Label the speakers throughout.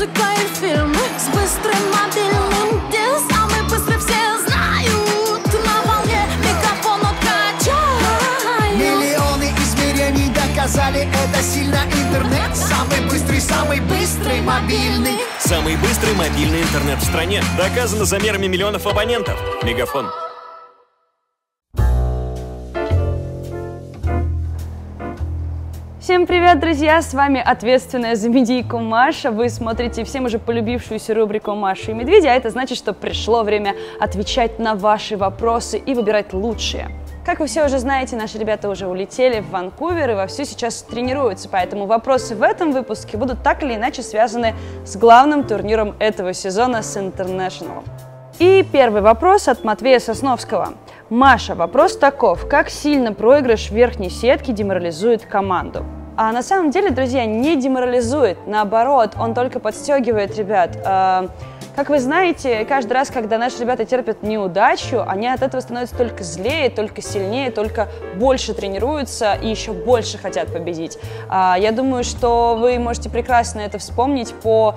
Speaker 1: музыка и фильмы с быстрым мобильным, где самый быстрый все знают. На волне микрофон откачай.
Speaker 2: Миллионы измерений доказали, это сильно интернет. Самый быстрый мобильный.
Speaker 3: Самый быстрый мобильный интернет в стране. Доказано замерами миллионов абонентов. Мегафон.
Speaker 4: Всем привет, друзья! С вами ответственная за медийку Маша. Вы смотрите всем уже полюбившуюся рубрику «Маша и медведи», а это значит, что пришло время отвечать на ваши вопросы и выбирать лучшие. Как вы все уже знаете, наши ребята уже улетели в Ванкувер и вовсю сейчас тренируются, поэтому вопросы в этом выпуске будут так или иначе связаны с главным турниром этого сезона, с International. И первый вопрос от Матвея Сосновского. Маша, вопрос таков: как сильно проигрыш в верхней сетке деморализует команду? А на самом деле, друзья, не деморализует, наоборот, он только подстегивает ребят. Как вы знаете, каждый раз, когда наши ребята терпят неудачу, они от этого становятся только злее, только сильнее, только больше тренируются и еще больше хотят победить. Я думаю, что вы можете прекрасно это вспомнить по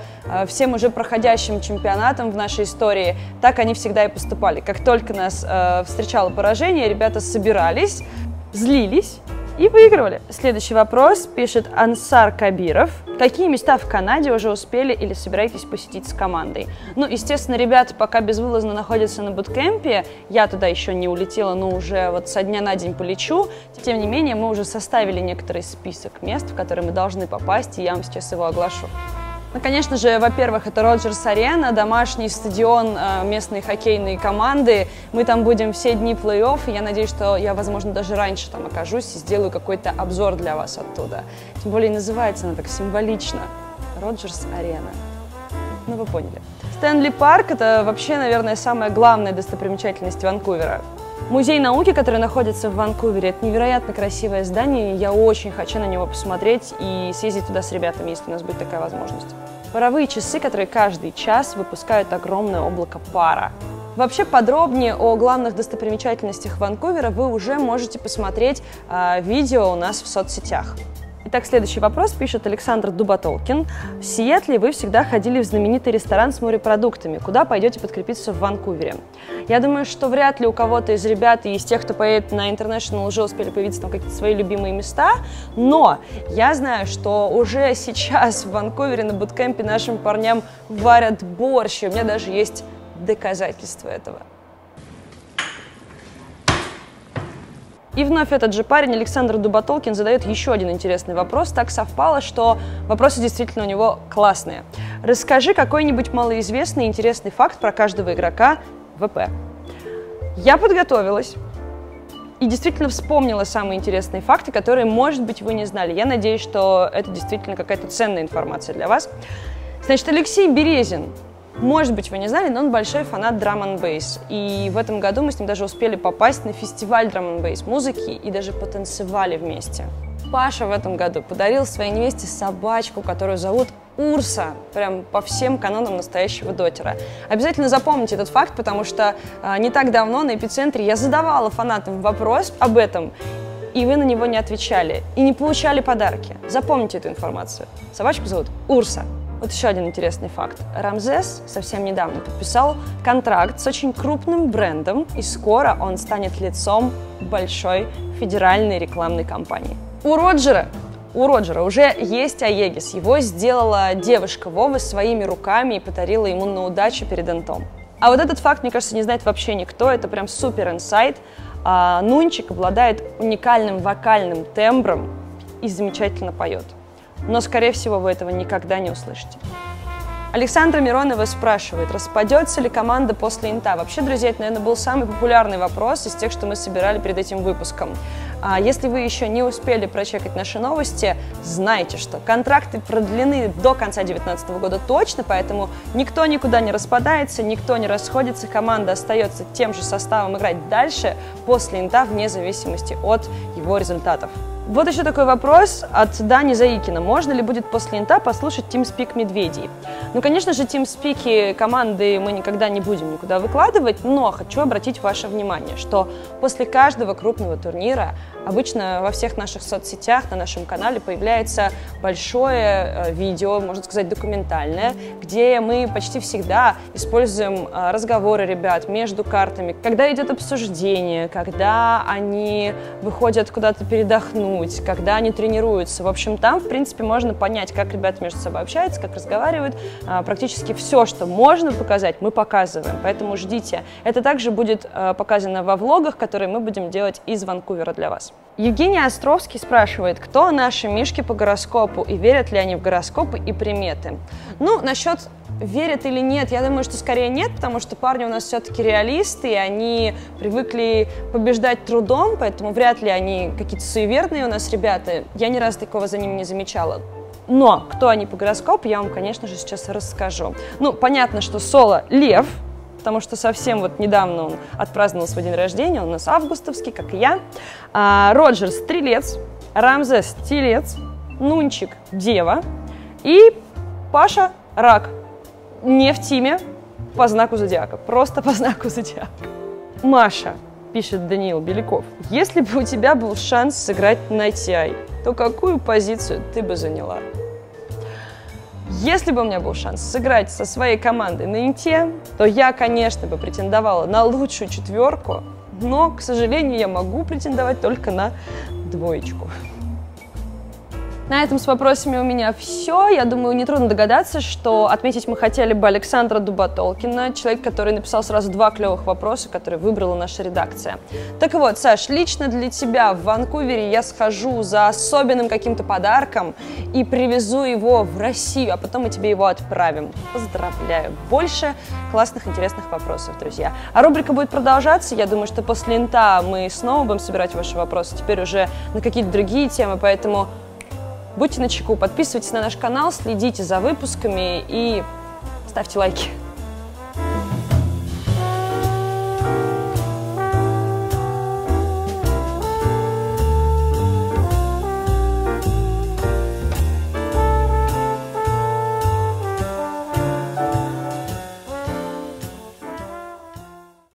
Speaker 4: всем уже проходящим чемпионатам в нашей истории. Так они всегда и поступали. Как только нас встречало поражение, ребята собирались, злились и выигрывали. Следующий вопрос пишет Ансар Кабиров. Какие места в Канаде уже успели или собираетесь посетить с командой? Ну, естественно, ребята пока безвылазно находятся на буткемпе. Я туда еще не улетела, но уже вот со дня на день полечу. Тем не менее, мы уже составили некоторый список мест, в которые мы должны попасть, и я вам сейчас его оглашу. Ну, конечно же, во-первых, это Роджерс-арена, домашний стадион местной хоккейной команды. Мы там будем все дни плей-офф, и я надеюсь, что я, возможно, даже раньше там окажусь и сделаю какой-то обзор для вас оттуда. Тем более называется она так символично – Роджерс-арена. Ну, вы поняли. Стэнли Парк – это вообще, наверное, самая главная достопримечательность Ванкувера. Музей науки, который находится в Ванкувере, это невероятно красивое здание, я очень хочу на него посмотреть и съездить туда с ребятами, если у нас будет такая возможность. Паровые часы, которые каждый час выпускают огромное облако пара. Вообще подробнее о главных достопримечательностях Ванкувера вы уже можете посмотреть видео у нас в соцсетях. Итак, следующий вопрос пишет Александр Дубатолкин. В Сиэтле вы всегда ходили в знаменитый ресторан с морепродуктами. Куда пойдете подкрепиться в Ванкувере? Я думаю, что вряд ли у кого-то из ребят и из тех, кто поедет на International, уже успели появиться там какие-то свои любимые места. Но я знаю, что уже сейчас в Ванкувере на буткемпе нашим парням варят борщ. И у меня даже есть доказательства этого. И вновь этот же парень, Александр Дубатолкин, задает еще один интересный вопрос. Так совпало, что вопросы действительно у него классные. Расскажи какой-нибудь малоизвестный интересный факт про каждого игрока ВП. Я подготовилась и действительно вспомнила самые интересные факты, которые, может быть, вы не знали. Я надеюсь, что это действительно какая-то ценная информация для вас. Значит, Алексей Березин. Может быть, вы не знали, но он большой фанат драм-н-бейс. И в этом году мы с ним даже успели попасть на фестиваль драм-н-бейс музыки и даже потанцевали вместе. Паша в этом году подарил своей невесте собачку, которую зовут Урса, прям по всем канонам настоящего дотера. Обязательно запомните этот факт, потому что не так давно на Эпицентре я задавала фанатам вопрос об этом, и вы на него не отвечали, и не получали подарки. Запомните эту информацию. Собачку зовут Урса. Вот еще один интересный факт. Рамзес совсем недавно подписал контракт с очень крупным брендом, и скоро он станет лицом большой федеральной рекламной кампании. У Роджера уже есть Аегис. Его сделала девушка Вова своими руками и подарила ему на удачу перед Энтом. А вот этот факт, мне кажется, не знает вообще никто. Это прям супер инсайт. Нунчик обладает уникальным вокальным тембром и замечательно поет. Но, скорее всего, вы этого никогда не услышите. Александра Миронова спрашивает, распадется ли команда после Инта. Вообще, друзья, это, наверное, был самый популярный вопрос из тех, что мы собирали перед этим выпуском. Если вы еще не успели прочекать наши новости, знайте, что контракты продлены до конца 2019 года точно, поэтому никто никуда не распадается, никто не расходится, команда остается тем же составом играть дальше после Инта, вне зависимости от его результатов. Вот еще такой вопрос от Дани Заикина. Можно ли будет после Инта послушать TeamSpeak Медведей? Ну, конечно же, TeamSpeak команды мы никогда не будем никуда выкладывать, но хочу обратить ваше внимание, что после каждого крупного турнира обычно во всех наших соцсетях, на нашем канале появляется большое видео, можно сказать, документальное, где мы почти всегда используем разговоры ребят между картами, когда идет обсуждение, когда они выходят куда-то передохнуть, когда они тренируются. В общем, там, в принципе, можно понять, как ребята между собой общаются, как разговаривают. Практически все, что можно показать, мы показываем, поэтому ждите. Это также будет показано во влогах, которые мы будем делать из Ванкувера для вас. Евгений Островский спрашивает, кто наши мишки по гороскопу и верят ли они в гороскопы и приметы. Ну, насчет верят или нет, я думаю, что скорее нет, потому что парни у нас все-таки реалисты, и они привыкли побеждать трудом, поэтому вряд ли они какие-то суеверные у нас ребята. Я ни разу такого за ними не замечала. Но кто они по гороскопу, я вам, конечно же, сейчас расскажу. Ну, понятно, что Соло – лев, потому что совсем вот недавно он отпраздновал свой день рождения, он у нас августовский, как и я. Роджер – стрелец, Рамзес – телец, Нунчик – дева и Паша – рак. Не в тиме, по знаку зодиака, просто по знаку зодиака. Маша, пишет Даниил Беляков, если бы у тебя был шанс сыграть на TI, то какую позицию ты бы заняла? Если бы у меня был шанс сыграть со своей командой на Инте, то я, конечно, бы претендовала на лучшую четверку, но, к сожалению, я могу претендовать только на двоечку. На этом с вопросами у меня все. Я думаю, нетрудно догадаться, что отметить мы хотели бы Александра Дубатолкина, человек, который написал сразу 2 клевых вопроса, которые выбрала наша редакция. Так вот, Саш, лично для тебя в Ванкувере я схожу за особенным каким-то подарком и привезу его в Россию, а потом мы тебе его отправим. Поздравляю! Больше классных, интересных вопросов, друзья. А рубрика будет продолжаться. Я думаю, что после Инта мы снова будем собирать ваши вопросы, теперь уже на какие-то другие темы, поэтому будьте начеку, подписывайтесь на наш канал, следите за выпусками и ставьте лайки.